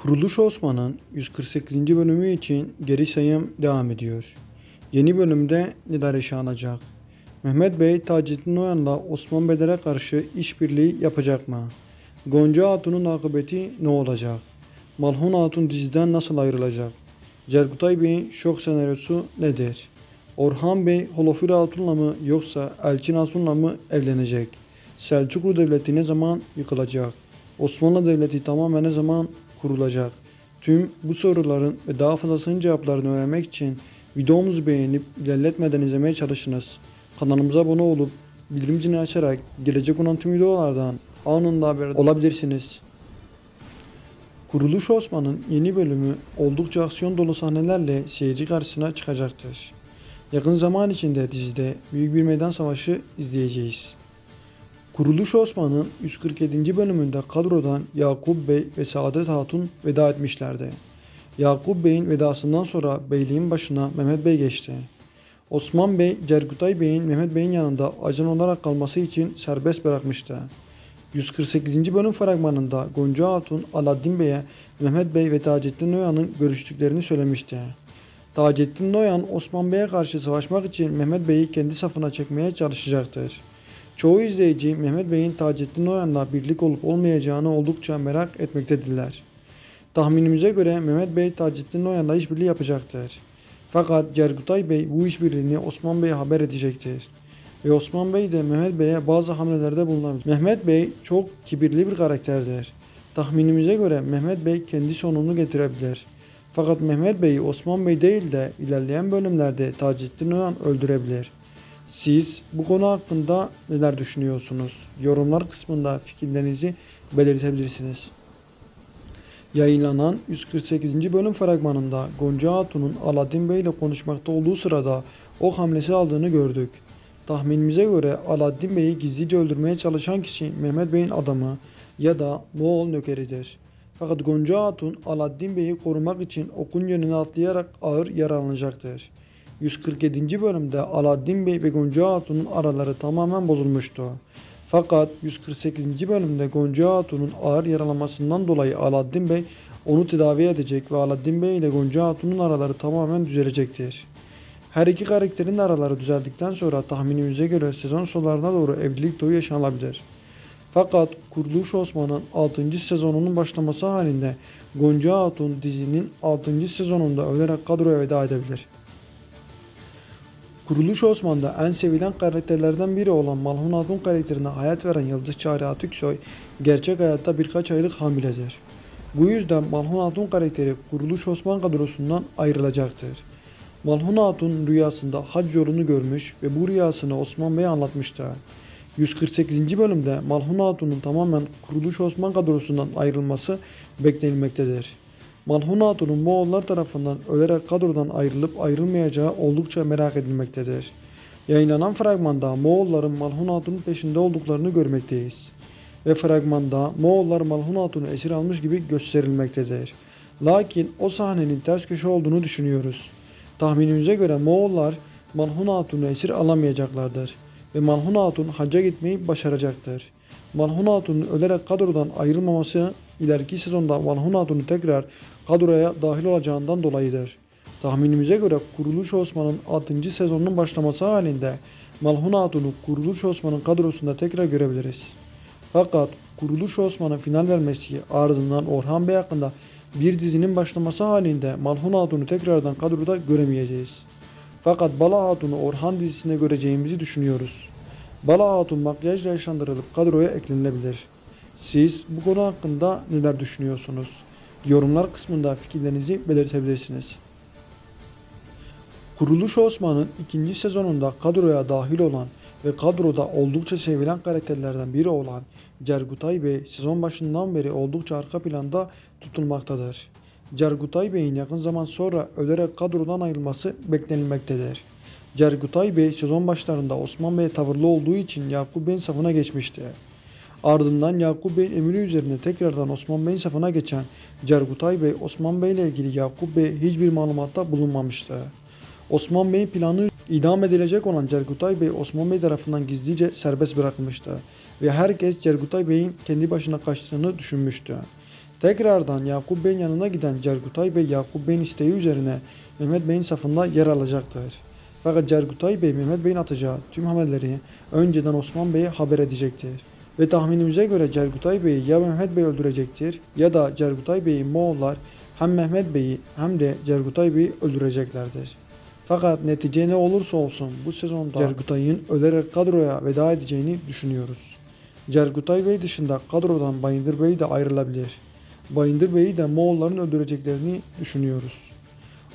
Kuruluş Osman'ın 148. bölümü için geri sayım devam ediyor. Yeni bölümde neler yaşanacak? Mehmet Bey Taceddin Noyan'la Osman Bey'lere karşı işbirliği yapacak mı? Gonca Hatun'un akıbeti ne olacak? Malhun Hatun diziden nasıl ayrılacak? Cerkutay Bey'in şok senaryosu nedir? Orhan Bey Holofir Hatun'la mı yoksa Elçin Hatun'la mı evlenecek? Selçuklu Devleti ne zaman yıkılacak? Osmanlı Devleti tamamen ne zaman kurulacak? Tüm bu soruların ve daha fazlasının cevaplarını öğrenmek için videomuzu beğenip ilerletmeden izlemeye çalışınız. Kanalımıza abone olup bildirim zilini açarak gelecek olan tüm videolardan anında haberdar olabilirsiniz. Kuruluş Osman'ın yeni bölümü oldukça aksiyon dolu sahnelerle seyirci karşısına çıkacaktır. Yakın zaman içinde dizide büyük bir meydan savaşı izleyeceğiz. Kuruluş Osman'ın 147. bölümünde kadrodan Yakup Bey ve Saadet Hatun veda etmişlerdi. Yakup Bey'in vedasından sonra beyliğin başına Mehmet Bey geçti. Osman Bey, Cerkutay Bey'in Mehmet Bey'in yanında ajan olarak kalması için serbest bırakmıştı. 148. bölüm fragmanında Gonca Hatun, Alaaddin Bey'e Mehmet Bey ve Taceddin Noyan'ın görüştüklerini söylemişti. Taceddin Noyan, Osman Bey'e karşı savaşmak için Mehmet Bey'i kendi safına çekmeye çalışacaktır. Çoğu izleyici Mehmet Bey'in Taceddin Noyan'la birlik olup olmayacağını oldukça merak etmektedirler. Tahminimize göre Mehmet Bey Taceddin Noyan'la işbirliği yapacaktır. Fakat Cerkutay Bey bu işbirliğini Osman Bey'e haber edecektir. Ve Osman Bey de Mehmet Bey'e bazı hamlelerde bulunabilir. Mehmet Bey çok kibirli bir karakterdir. Tahminimize göre Mehmet Bey kendi sonunu getirebilir. Fakat Mehmet Bey'i Osman Bey değil de ilerleyen bölümlerde Taceddin Noyan öldürebilir. Siz bu konu hakkında neler düşünüyorsunuz? Yorumlar kısmında fikirlerinizi belirtebilirsiniz. Yayınlanan 148. bölüm fragmanında Gonca Hatun'un Alaaddin Bey ile konuşmakta olduğu sırada ok hamlesi aldığını gördük. Tahminimize göre Alaaddin Bey'i gizlice öldürmeye çalışan kişi Mehmet Bey'in adamı ya da Moğol nökeridir. Fakat Gonca Hatun Alaaddin Bey'i korumak için okun yönüne atlayarak ağır yaralanacaktır. 147. bölümde Alaaddin Bey ve Gonca Hatun'un araları tamamen bozulmuştu. Fakat 148. bölümde Gonca Hatun'un ağır yaralanmasından dolayı Alaaddin Bey onu tedavi edecek ve Alaaddin Bey ile Gonca Hatun'un araları tamamen düzelecektir. Her iki karakterin araları düzeldikten sonra tahminimize göre sezon sonlarına doğru evlilik toyu yaşanabilir. Fakat Kuruluş Osman'ın 6. sezonunun başlaması halinde Gonca Hatun dizinin 6. sezonunda ölerek kadroya veda edebilir. Kuruluş Osman'da en sevilen karakterlerden biri olan Malhun Hatun karakterine hayat veren Yıldız Çağrı Atüksoy gerçek hayatta birkaç aylık hamiledir. Bu yüzden Malhun Hatun karakteri Kuruluş Osman kadrosundan ayrılacaktır. Malhun Hatun rüyasında hac yolunu görmüş ve bu rüyasını Osman Bey'e anlatmıştı. 148. bölümde Malhun Hatun'un tamamen Kuruluş Osman kadrosundan ayrılması beklenilmektedir. Malhun Hatun'un Moğollar tarafından ölerek kadrodan ayrılıp ayrılmayacağı oldukça merak edilmektedir. Yayınlanan fragmanda Moğolların Malhun Hatun'un peşinde olduklarını görmekteyiz. Ve fragmanda Moğollar Malhun Hatun'u esir almış gibi gösterilmektedir. Lakin o sahnenin ters köşe olduğunu düşünüyoruz. Tahminimize göre Moğollar Malhun Hatun'u esir alamayacaklardır ve Malhun Hatun hacca gitmeyi başaracaktır. Malhun Hatun'un ölerek kadrodan ayrılmaması ileriki sezonda Malhun Hatun'un tekrar kadroya dahil olacağından dolayıdır. Tahminimize göre Kuruluş Osman'ın 6. sezonunun başlaması halinde Malhun Hatun'u Kuruluş Osman'ın kadrosunda tekrar görebiliriz. Fakat Kuruluş Osman'ın final vermesi ardından Orhan Bey hakkında bir dizinin başlaması halinde Malhun Hatun'u tekrardan kadroda göremeyeceğiz. Fakat Bala Hatun'u Orhan dizisinde göreceğimizi düşünüyoruz. Bala Hatun makyajla yaşlandırılıp kadroya eklenilebilir. Siz bu konu hakkında neler düşünüyorsunuz? Yorumlar kısmında fikirlerinizi belirtebilirsiniz. Kuruluş Osman'ın 2. sezonunda kadroya dahil olan ve kadroda oldukça sevilen karakterlerden biri olan Cerkutay Bey sezon başından beri oldukça arka planda tutulmaktadır. Cerkutay Bey'in yakın zaman sonra ölerek kadrodan ayrılması beklenilmektedir. Cerkutay Bey sezon başlarında Osman Bey'e tavırlı olduğu için Yakup Bey'in safına geçmişti. Ardından Yakup Bey'in emri üzerine tekrardan Osman Bey'in safına geçen Cerkutay Bey, Osman Bey ile ilgili Yakup Bey hiçbir malumatta bulunmamıştı. Osman Bey'in planı idam edilecek olan Cerkutay Bey Osman Bey tarafından gizlice serbest bırakılmıştı ve herkes Cerkutay Bey'in kendi başına kaçtığını düşünmüştü. Tekrardan Yakup Bey'in yanına giden Cergutay Bey Yakup Bey'in isteği üzerine Mehmet Bey'in safında yer alacaktır. Fakat Cergutay Bey Mehmet Bey'in atacağı tüm hamleleri önceden Osman Bey'e haber edecektir. Ve tahminimize göre Cergutay Bey'i ya Mehmet Bey öldürecektir ya da Cergutay Bey'i Moğollar hem Mehmet Bey'i hem de Cergutay Bey'i öldüreceklerdir. Fakat netice ne olursa olsun bu sezonda Cergutay'ın ölerek kadroya veda edeceğini düşünüyoruz. Cergutay Bey dışında kadrodan Bayındır Bey de ayrılabilir. Bayındır Bey'i de Moğolların öldüreceklerini düşünüyoruz.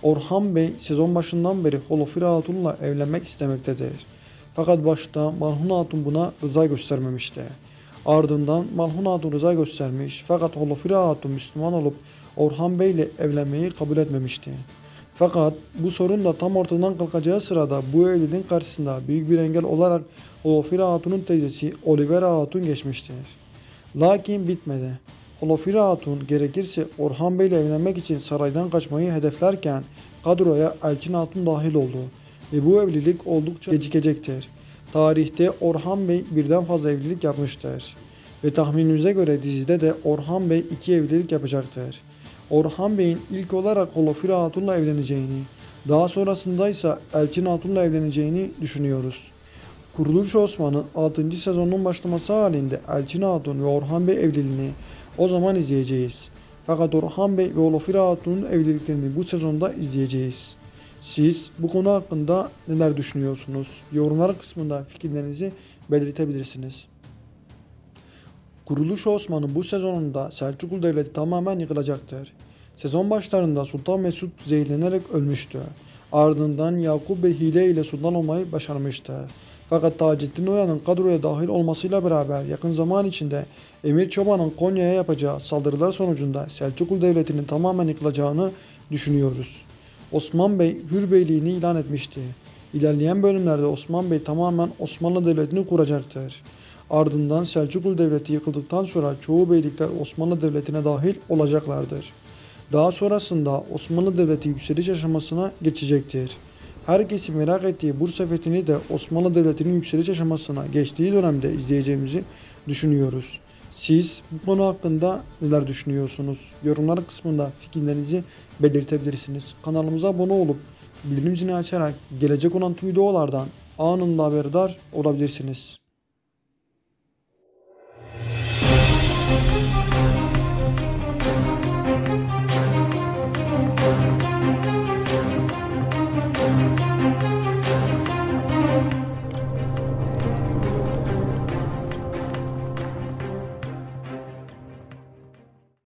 Orhan Bey sezon başından beri Holofira Hatun'la evlenmek istemektedir. Fakat başta Malhun Hatun buna rıza göstermemişti. Ardından Malhun Hatun rıza göstermiş fakat Holofira Hatun Müslüman olup Orhan Bey ile evlenmeyi kabul etmemişti. Fakat bu sorun da tam ortadan kalkacağı sırada bu evliliğin karşısında büyük bir engel olarak Holofira Hatun'un teyzesi Olivera Hatun geçmiştir. Lakin bitmedi. Holofira Hatun gerekirse Orhan Bey ile evlenmek için saraydan kaçmayı hedeflerken kadroya Elçin Hatun dahil oldu ve bu evlilik oldukça gecikecektir. Tarihte Orhan Bey birden fazla evlilik yapmıştır ve tahminimize göre dizide de Orhan Bey 2 evlilik yapacaktır. Orhan Bey'in ilk olarak Holofira Hatun'la evleneceğini, daha sonrasında ise Elçin Hatun'la evleneceğini düşünüyoruz. Kuruluş Osman'ın 6. sezonunun başlaması halinde Elçin Hatun ve Orhan Bey evliliğini o zaman izleyeceğiz. Fakat Orhan Bey ve Holofira Hatun'un evliliklerini bu sezonda izleyeceğiz. Siz bu konu hakkında neler düşünüyorsunuz? Yorumlar kısmında fikirlerinizi belirtebilirsiniz. Kuruluş Osman'ın bu sezonunda Selçuklu Devleti tamamen yıkılacaktır. Sezon başlarında Sultan Mesut zehirlenerek ölmüştü. Ardından Yakup Bey hile ile sultan olmayı başarmıştı. Fakat Taceddin Oya'nın kadroya dahil olmasıyla beraber yakın zaman içinde Emir Çoban'ın Konya'ya yapacağı saldırılar sonucunda Selçuklu Devleti'nin tamamen yıkılacağını düşünüyoruz. Osman Bey Hür Beyliğini ilan etmişti. İlerleyen bölümlerde Osman Bey tamamen Osmanlı Devleti'ni kuracaktır. Ardından Selçuklu Devleti yıkıldıktan sonra çoğu beylikler Osmanlı Devleti'ne dahil olacaklardır. Daha sonrasında Osmanlı Devleti yükseliş aşamasına geçecektir. Herkesin merak ettiği Bursa fethini de Osmanlı Devleti'nin yükseliş aşamasına geçtiği dönemde izleyeceğimizi düşünüyoruz. Siz bu konu hakkında neler düşünüyorsunuz? Yorumlar kısmında fikirlerinizi belirtebilirsiniz. Kanalımıza abone olup bildirim zilini açarak gelecek olan tüm videolardan anında haberdar olabilirsiniz.